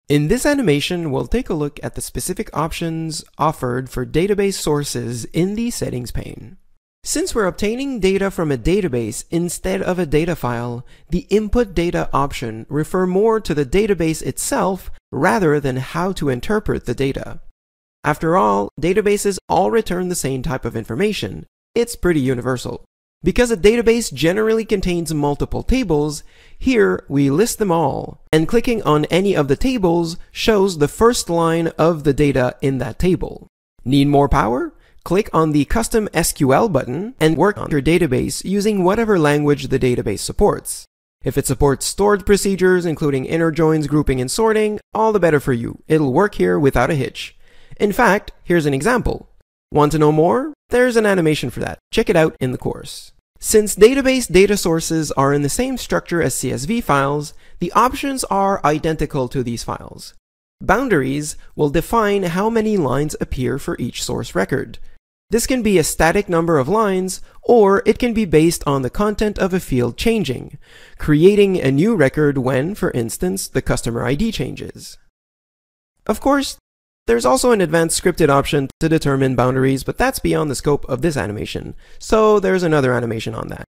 In this animation, we'll take a look at the specific options offered for database sources in the settings pane. Since we're obtaining data from a database instead of a data file, the input data option refers more to the database itself rather than how to interpret the data. After all, databases all return the same type of information. It's pretty universal. Because a database generally contains multiple tables, here we list them all, and clicking on any of the tables shows the first line of the data in that table. Need more power? Click on the Custom SQL button and work on your database using whatever language the database supports. If it supports stored procedures including inner joins, grouping, and sorting, all the better for you. It'll work here without a hitch. In fact, here's an example. Want to know more? There's an animation for that. Check it out in the course. Since database data sources are in the same structure as CSV files, the options are identical to these files. Boundaries will define how many lines appear for each source record. This can be a static number of lines, or it can be based on the content of a field changing, creating a new record when, for instance, the customer ID changes. Of course, there's also an advanced scripted option to determine boundaries, but that's beyond the scope of this animation, so there's another animation on that.